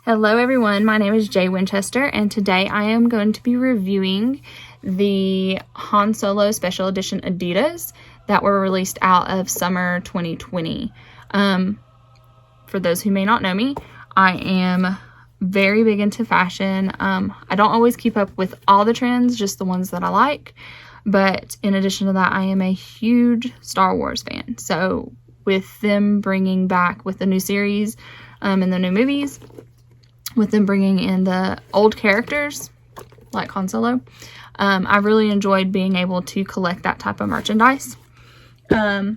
Hello everyone, my name is Jae WInchester and today I am going to be reviewing the Han Solo Special Edition Adidas that were released out of summer 2020. For those who may not know me, I am very big into fashion. I don't always keep up with all the trends, just the ones that I like. But in addition to that, I am a huge Star Wars fan. So with them bringing back with the new series and the new movies, with them bringing in the old characters like Han Solo, I really enjoyed being able to collect that type of merchandise. I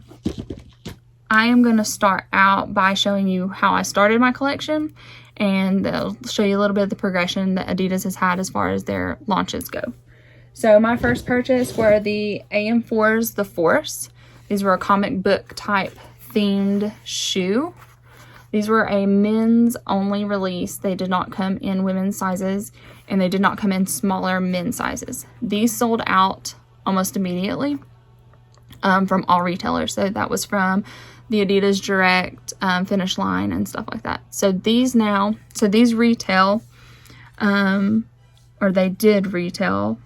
am going to start out by showing you how I started my collection, and I'll show you a little bit of the progression that Adidas has had as far as their launches go. So my first purchase were the AM4s The Force. These were a comic book type themed shoe. These were a men's only release. They did not come in women's sizes, and they did not come in smaller men's sizes. These sold out almost immediately from all retailers. So that was from the Adidas Direct, Finish Line, and stuff like that. So these retail, or they did retail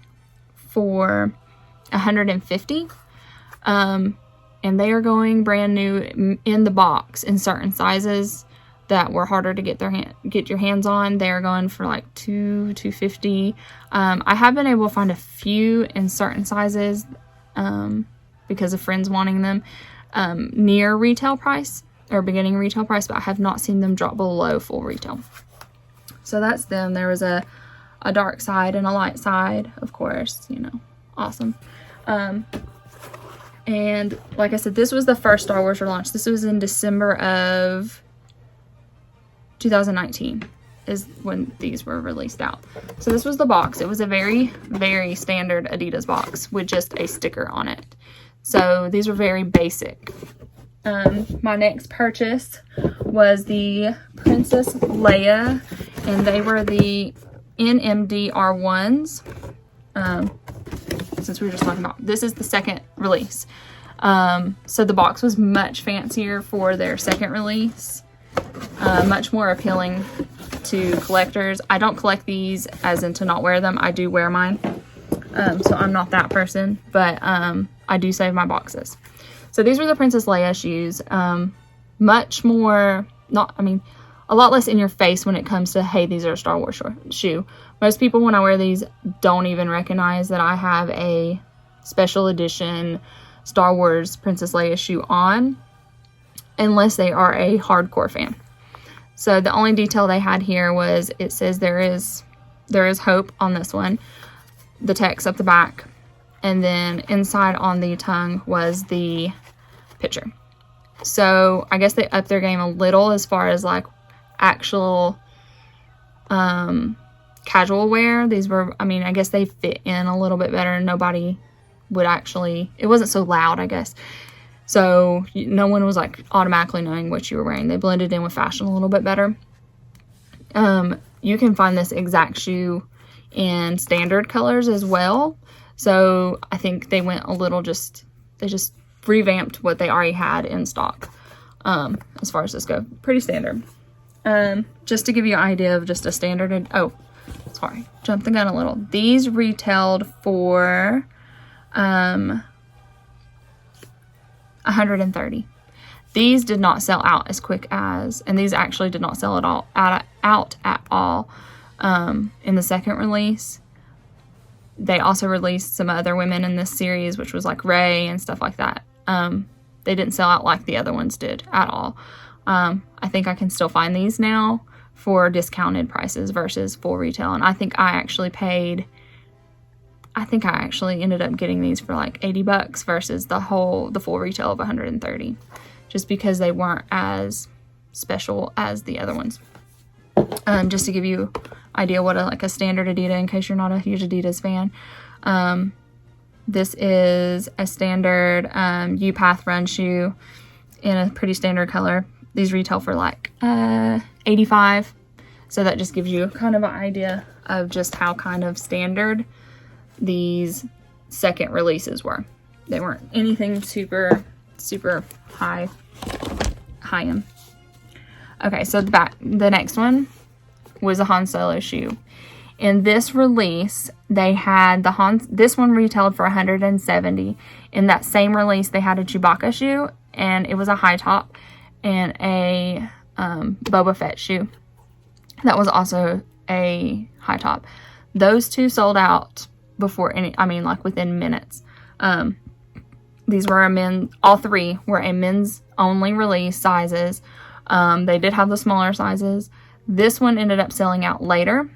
for $150. And they are going brand new in the box in certain sizes that were harder to get your hands on. They're going for like $250. I have been able to find a few in certain sizes because of friends wanting them near retail price or beginning retail price, but I have not seen them drop below full retail. So that's them. There was a dark side and a light side, of course, you know, awesome. And like I said, this was the first Star Wars relaunch. This was in December of 2019 is when these were released out. So this was the box. It was a very, very standard Adidas box with just a sticker on it. So these were very basic. My next purchase was the Princess Leia, and they were the NMDR1s. Since we were just talking about, this is the second release. So the box was much fancier for their second release, much more appealing to collectors. I don't collect these as in to not wear them. I do wear mine, so I'm not that person, but I do save my boxes. So these were the Princess Leia shoes. Much more, a lot less in your face when it comes to, hey, these are a Star Wars shoe. Most people, when I wear these, don't even recognize that I have a special edition Star Wars Princess Leia shoe on, unless they are a hardcore fan. So the only detail they had here was it says there is hope on this one, the text up the back, and then inside on the tongue was the picture. So I guess they upped their game a little as far as like actual casual wear. These were, I guess they fit in a little bit better. Nobody would actually, it wasn't so loud, I guess. So no one was like automatically knowing what you were wearing. They blended in with fashion a little bit better. You can find this exact shoe in standard colors as well. So I think they went a little they just revamped what they already had in stock as far as this goes. Pretty standard. Just to give you an idea of just a standard, jumped the gun a little. These retailed for $130. These did not sell out as quick as, and these actually did not sell out at all in the second release. They also released some other women in this series, which was like Rey and stuff like that. They didn't sell out like the other ones did at all. I think I can still find these now for discounted prices versus full retail. And I think I actually ended up getting these for like $80 versus the full retail of $130, just because they weren't as special as the other ones. Just to give you idea what a standard Adidas, in case you're not a huge Adidas fan. This is a standard U-Path run shoe in a pretty standard color. These retail for like $85. So that just gives you kind of an idea of just how kind of standard these second releases were. They weren't anything super high end. Okay, so the next one was a Han Solo shoe. In this release, they had this one retailed for $170. In that same release, they had a Chewbacca shoe, and it was a high top, and a Boba Fett shoe that was also a high top. Those two sold out before within minutes. These were all three were a men's only release sizes. They did have the smaller sizes. This one ended up selling out later,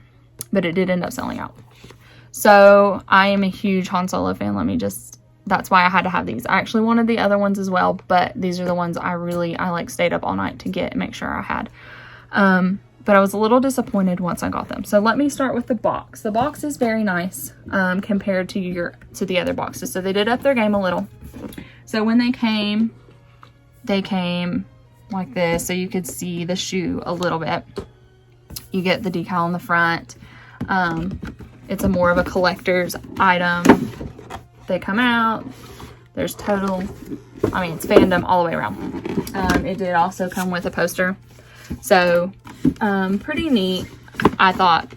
but it did end up selling out. So I am a huge Han Solo fan. That's why I had to have these. I actually wanted the other ones as well, but these are the ones I stayed up all night to get and make sure I had. But I was a little disappointed once I got them. So let me start with the box. The box is very nice compared to the other boxes. So they did up their game a little. So when they came like this, so you could see the shoe a little bit. You get the decal on the front. It's more of a collector's item. They come out. There's it's fandom all the way around. It did also come with a poster. So, pretty neat, I thought,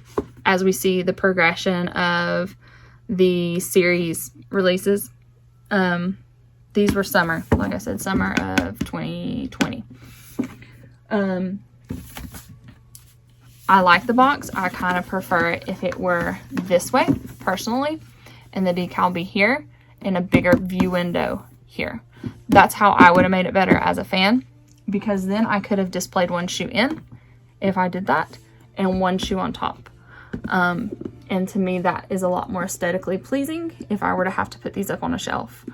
as we see the progression of the series releases. These were summer, like I said, summer of 2020. I like the box. I kind of prefer it if it were this way, personally, and the decal be here, and a bigger view window here. That's how I would have made it better as a fan, because then I could have displayed one shoe in, if I did that, and one shoe on top. And to me, that is a lot more aesthetically pleasing if I were to have to put these up on a shelf.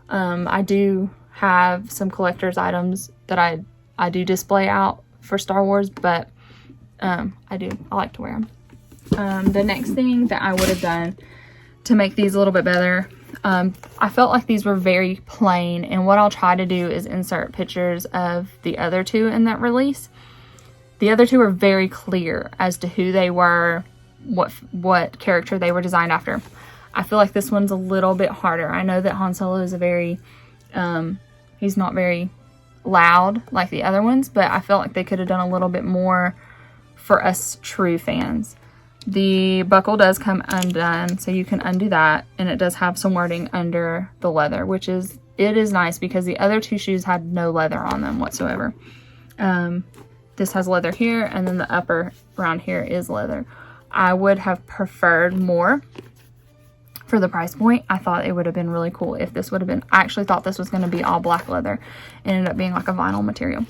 I do have some collector's items that I do display out for Star Wars, but I like to wear them. The next thing that I would have done to make these a little bit better, I felt like these were very plain, and what I'll try to do is insert pictures of the other two in that release. The other two are very clear as to who they were, what character they were designed after. I feel like this one's a little bit harder. I know that Han Solo is he's not very loud like the other ones, but I felt like they could have done a little bit more for us true fans. The buckle does come undone, so you can undo that, and it does have some wording under the leather, it is nice because the other two shoes had no leather on them whatsoever. This has leather here, and then the upper around here is leather. I would have preferred more for the price point. I thought it would have been really cool if this would have been, I actually thought this was going to be all black leather. It ended up being like a vinyl material.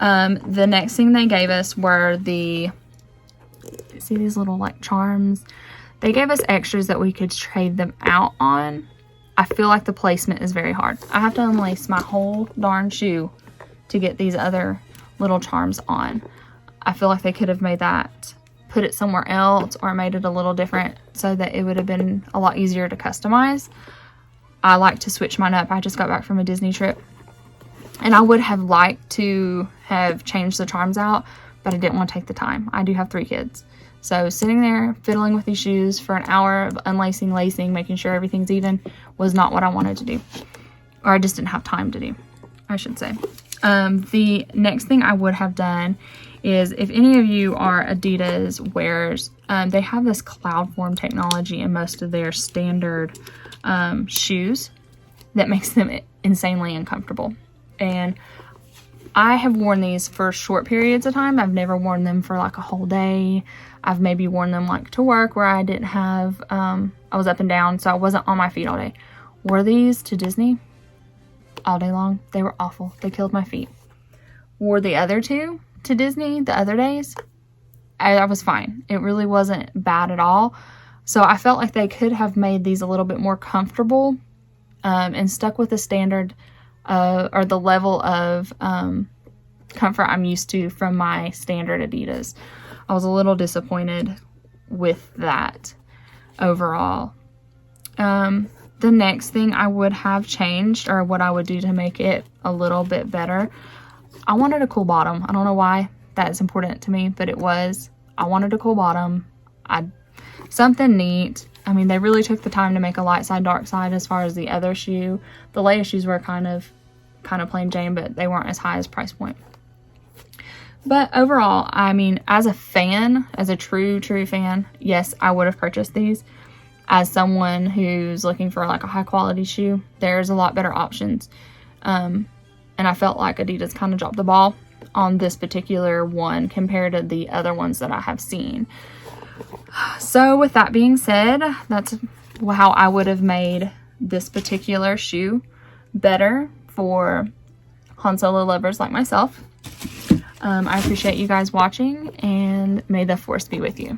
The next thing they gave us were see these little like charms. They gave us extras that we could trade them out on. I feel like the placement is very hard. I have to unlace my whole darn shoe to get these other little charms on. I feel like they could have made that, put it somewhere else, or made it a little different so that it would have been a lot easier to customize. I like to switch mine up. I just got back from a Disney trip, and I would have liked to have changed the charms out, but I didn't want to take the time. I do have 3 kids. So sitting there fiddling with these shoes for an hour of unlacing, lacing, making sure everything's even was not what I wanted to do. Or I just didn't have time to do, I should say. The next thing I would have done is, if any of you are Adidas wearers, they have this cloud form technology in most of their standard shoes that makes them insanely uncomfortable. And I have worn these for short periods of time. I've never worn them for like a whole day. I've maybe worn them like to work where I didn't have, I was up and down, so I wasn't on my feet all day. Wore these to Disney all day long. They were awful. They killed my feet. Wore the other two to Disney the other days. I was fine. It really wasn't bad at all. So I felt like they could have made these a little bit more comfortable and stuck with the standard or the level of comfort I'm used to from my standard Adidas. I was a little disappointed with that overall. The next thing I would have changed, or what I would do to make it a little bit better, I wanted a cool bottom. I don't know why that is important to me, but it was. I wanted a cool bottom. Something neat. I mean, they really took the time to make a light side, dark side as far as the other shoe. The latest shoes were kind of plain Jane, but they weren't as high as price point. But overall, I mean, as a fan, as a true fan, yes, I would have purchased these. As someone who's looking for like a high quality shoe, there's a lot better options. And I felt like Adidas kind of dropped the ball on this particular one compared to the other ones that I have seen. So with that being said, that's how I would have made this particular shoe better for Han Solo lovers like myself. I appreciate you guys watching, and may the force be with you.